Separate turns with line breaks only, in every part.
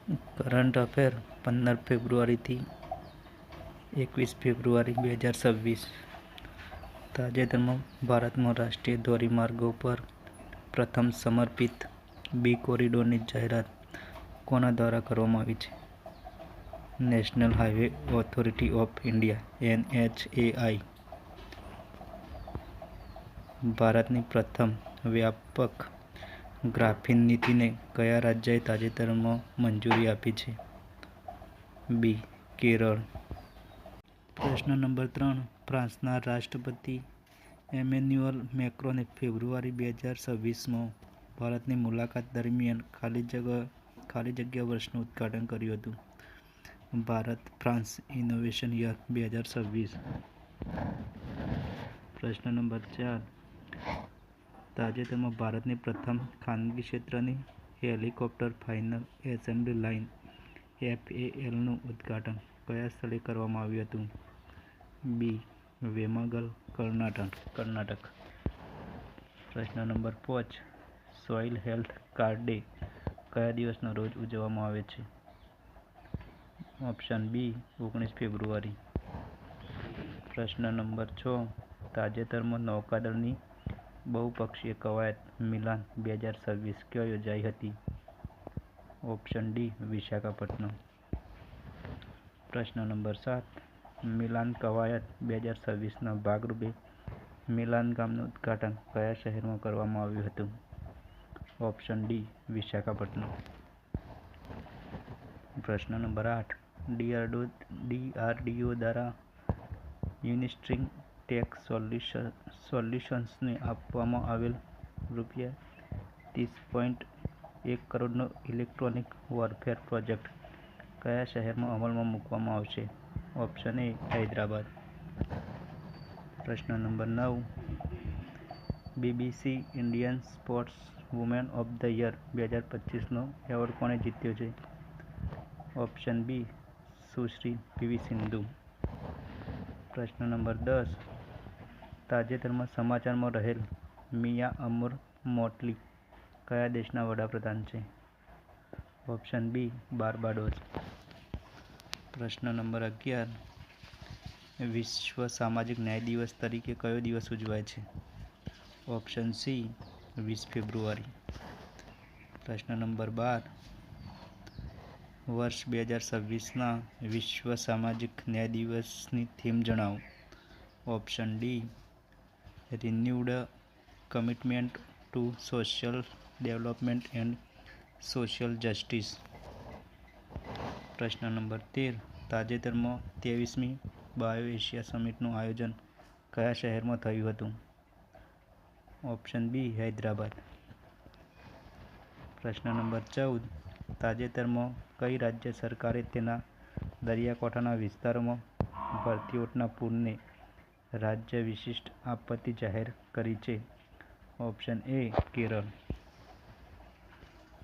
Current affair 15 ફેબ્રુઆરીથી 21 ફેબ્રુઆરી 2026. તાજેતરમાં ભારતમાં રાષ્ટ્રીય ધોરીમાર્ગો પર પ્રથમ સમર્પિત બી કોરિડોરની જાહેરાત કોના દ્વારા કરવામાં આવી છે? National highway authority of India NHAI. ભારતની પ્રથમ વ્યાપક ગ્રાફીન નીતિને કયા રાજ્યએ તાજેતરમાં મંજૂરી આપી છે? બી. કેરળ. પ્રશ્ન નંબર 3. ફ્રાન્સના રાષ્ટ્રપતિ એમેન્યુઅલ મેક્રોને ફેબ્રુઆરી 2026માં ભારતની મુલાકાત દરમિયાન ખાલી જગ્યા વર્ષનું ઉદ્ઘાટન કર્યું હતું. ભારત-ફ્રાન્સ ઇનોવેશન યર 2026. પ્રશ્ન નંબર 4. તાજેતરમાં ભારતની પ્રથમ ખાનગી ક્ષેત્રની હેલિકોપ્ટર ફાઇનલ એસેમ્બલી લાઇન FALનું ઉદ્ઘાટન કયા સ્થળે કરવામાં આવ્યું હતું? બી. વેમગલ, કર્ણાટક. પ્રશ્ન નંબર 5. સોઇલ હેલ્થ કાર્ડ ડે કયા દિવસના રોજ ઉજવવામાં આવે છે? Option B. 19 ફેબ્રુઆરી. પ્રશ્ન નંબર 6. તાજેતરમાં નૌકાદળની બહુપક્ષીય કવાયત મિલાન 2026 ક્યાં યોજાઈ હતી? Option D. વિશાખાપટ્ટનમ. પ્રશ્ન નંબર 7. મિલાન કવાયત 2026ના ભાગરૂપે મિલાન ગામનું ઉદ્ઘાટન કયા શહેરમાં કરવામાં આવ્યું હતું? Option D. વિશાખાપટ્ટનમ. પ્રશ્ન નંબર 8. DRDO દ્વારા યુનિસ્ટ્રીમ ટેક સોલ્યુશન્સને આપવામાં આવેલ ₹30.1 કરોડનો ઇલેક્ટ્રોનિક વોરફેર પ્રોજેક્ટ કયા શહેરમાં અમલમાં મૂકવામાં આવશે? Option A. હૈદરાબાદ. પ્રશ્ન નંબર 9. BBC Indian sports women of the year 2025નો એવોર્ડ કોણે જીત્યો છે? Option B. Sushri PV Sindhu. પ્રશ્ન નંબર 10. તાજેતરમાં સમાચારમાં રહેલ મિયા અમર મોટલી કયા દેશના વડાપ્રધાન છે? Option B. બાર્બાડોસ. પ્રશ્ન નંબર 11. વિશ્વ સામાજિક ન્યાય દિવસ તરીકે કયો દિવસ ઉજવાય છે? Option C. 20 ફેબ્રુઆરી. પ્રશ્ન નંબર 12. વર્ષ 2026ના વિશ્વ સામાજિક ન્યાય દિવસની થીમ જણાવો. Option D. Renewed commitment to social development and social justice. પ્રશ્ન નંબર 13. તાજેતરમાં 23મી બાયો એશિયા સમિટનું આયોજન કયા શહેરમાં થયું હતું? Option B. હૈદરાબાદ. પ્રશ્ન નંબર 14. તાજેતરમાં કઈ રાજ્ય સરકારે તેના દરિયાકાંઠાના વિસ્તારોમાં ભરતી ઓટના પૂરને રાજ્ય વિશિષ્ટ આપત્તિ જાહેર કરી છે? Option A. કેરળ.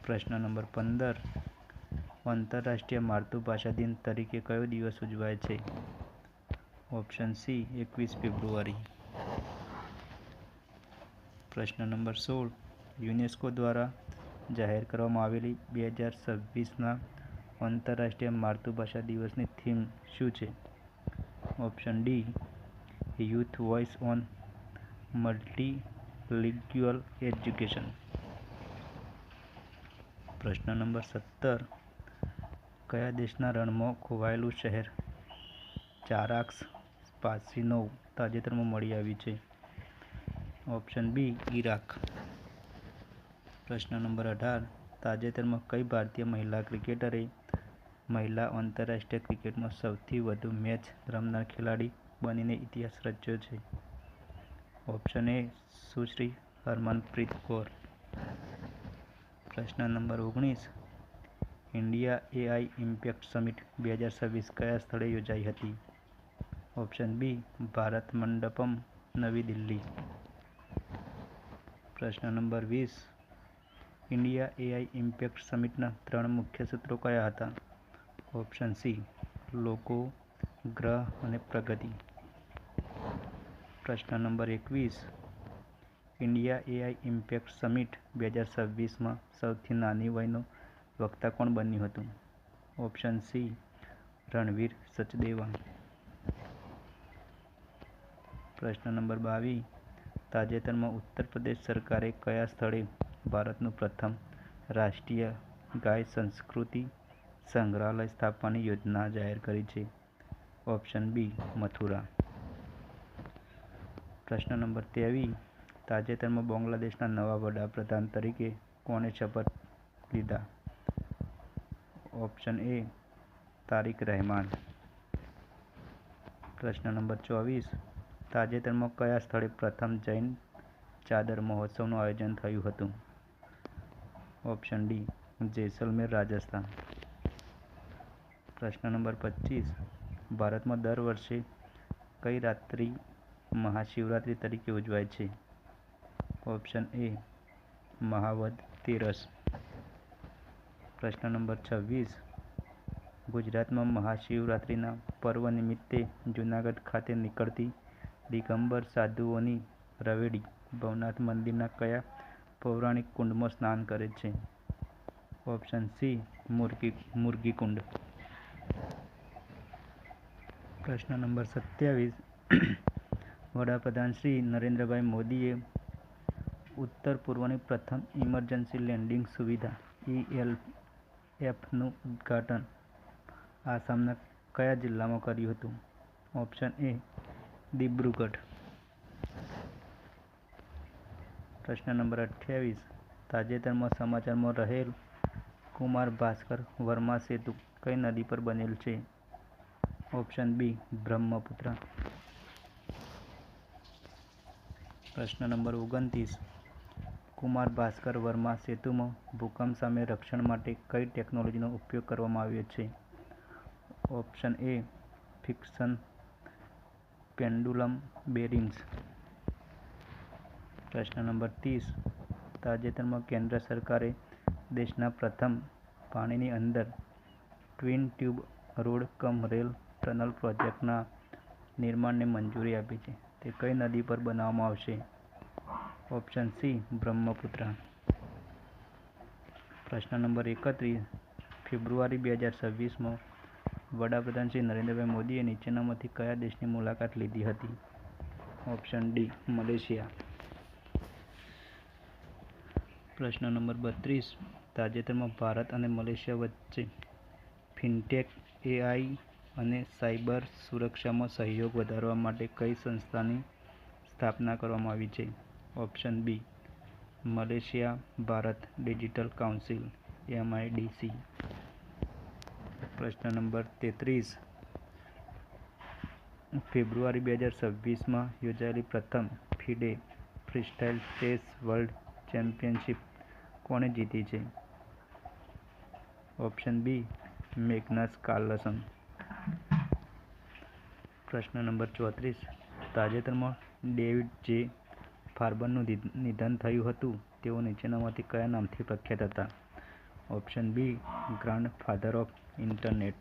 પ્રશ્ન નંબર 15. આંતરરાષ્ટ્રીય માતૃભાષા દિન તરીકે કયો દિવસ ઉજવાય છે? Option C. 21 ફેબ્રુઆરી. પ્રશ્ન નંબર 16. યુનેસ્કો દ્વારા જાહેર કરવામાં આવેલી 2026ના આંતરરાષ્ટ્રીય માતૃભાષા દિવસની થીમ શું છે? Option D. Youth voice on multilingual education. પ્રશ્ન નંબર 17. કયા દેશના રણમાં ખોવાયેલું શહેર ચારાક્સ સ્પાસીનોવ તાજેતરમાં મળી આવ્યું છે? Option B. ઇરાક. પ્રશ્ન નંબર 18. તાજેતરમાં કઈ ભારતીય મહિલા ક્રિકેટરે મહિલા આંતરરાષ્ટ્રીય ક્રિકેટમાં સૌથી વધુ મેચ રમનાર ખેલાડી બનીને ઇતિહાસ રચ્યો છે? Option A. સુશ્રી હરમનપ્રીત કૌર. પ્રશ્ન નંબર 19. ઇન્ડિયા AI ઇમ્પેક્ટ સમિટ 2026 કયા સ્થળે યોજાઈ હતી? Option B. ભારત મંડપમ, નવી દિલ્હી. પ્રશ્ન નંબર 20. ઇન્ડિયા AI ઇમ્પેક્ટ સમિટના 3 મુખ્ય સૂત્રો કયા હતા? Option C. લોકો, ગ્રહ અને પ્રગતિ. પ્રશ્ન નંબર 21. ઇન્ડિયા AI ઇમ્પેક્ટ સમિટ 2026માં સૌથી નાની વયનો વક્તા કોણ બન્યું હતું? Option C Ranveer Sachdeva. પ્રશ્ન નંબર 22. તાજેતરમાં ઉત્તર પ્રદેશ સરકારે કયા સ્થળે ભારતનું પ્રથમ રાષ્ટ્રીય ગાય સંસ્કૃતિ સંગ્રહાલય સ્થાપવાની યોજના જાહેર કરી છે? Option B Mathura. પ્રશ્ન નંબર 23. તાજેતરમાં બાંગ્લાદેશના નવા વડાપ્રધાન તરીકે કોણે શપથ લીધા? Option A Tarique Rahman. પ્રશ્ન નંબર 24. તાજેતરમાં કયા સ્થળે પ્રથમ જૈન ચાદર મહોત્સવનું આયોજન થયું હતું? Option D Jaisalmer, Rajasthan. પ્રશ્ન નંબર 25. ભારતમાં દર વર્ષે કઈ રાત્રિ મહાશિવરાત્રિ તરીકે ઉજવાય છે? ઓપ્શન એ મહાવદ તેરસ. પ્રશ્ન નંબર 26. ગુજરાતમાં મહાશિવરાત્રિના પર્વ નિમિત્તે જૂનાગઢ ખાતે નીકળતી દિગંબર સાધુઓની રવેડી ભવનાથ મંદિરના કયા પૌરાણિક કુંડમાં સ્નાન કરે છે? ઓપ્શન સી મુરગી કુંડ. પ્રશ્ન નંબર 27. વડાપ્રધાન શ્રી નરેન્દ્રભાઈ મોદીએ ઉત્તર પૂર્વની પ્રથમ ઇમરજન્સી લેન્ડિંગ સુવિધા ELFનું ઉદ્ઘાટન આસામના કયા જિલ્લામાં કર્યું હતું? Option A Dibrugarh. પ્રશ્ન નંબર 28. તાજેતરમાં સમાચારમાં રહેલ કુમાર ભાસ્કર વર્મા સેતુ કઈ નદી પર બનેલ છે? Option B Brahmaputra. પ્રશ્ન નંબર 29. કુમાર ભાસ્કર વર્મા સેતુમાં ભૂકંપ સામે રક્ષણ માટે કઈ ટેકનોલોજીનો ઉપયોગ કરવામાં આવ્યો છે? Option A friction pendulum bearings. પ્રશ્ન નંબર 30. તાજેતરમાં કેન્દ્ર સરકારે દેશના પ્રથમ પાણીની અંદર twin tube road cum rail tunnel પ્રોજેક્ટના નિર્માણને મંજૂરી આપી છે. તે કઈ નદી પર બનાવવામાં આવશે? Option C Brahmaputra. પ્રશ્ન નંબર 31. ફેબ્રુઆરી 2026માં વડાપ્રધાન શ્રી નરેન્દ્રભાઈ મોદીએ નીચેનામાંથી કયા દેશની મુલાકાત લીધી હતી? Option D Malaysia. પ્રશ્ન નંબર 32. તાજેતરમાં ભારત અને મલેશિયા વચ્ચે ફિનટેક, AI અને સાયબર સુરક્ષામાં સહયોગ વધારવા માટે કઈ સંસ્થાની સ્થાપના કરવામાં આવી છે? Option B Malaysia Bharat digital council MIDC. પ્રશ્ન નંબર 33. ફેબ્રુઆરી 2026માં યોજાયેલી પ્રથમ FIDE freestyle chess world championship કોણે જીતી છે? Option B Magnus Carlsen. પ્રશ્ન નંબર 34. તાજેતરમાં ડેવિડ જે ફાર્બરનું નિધન થયું હતું. તેઓ નીચેનામાંથી કયા નામથી પ્રખ્યાત હતા? Option B grandfather of internet.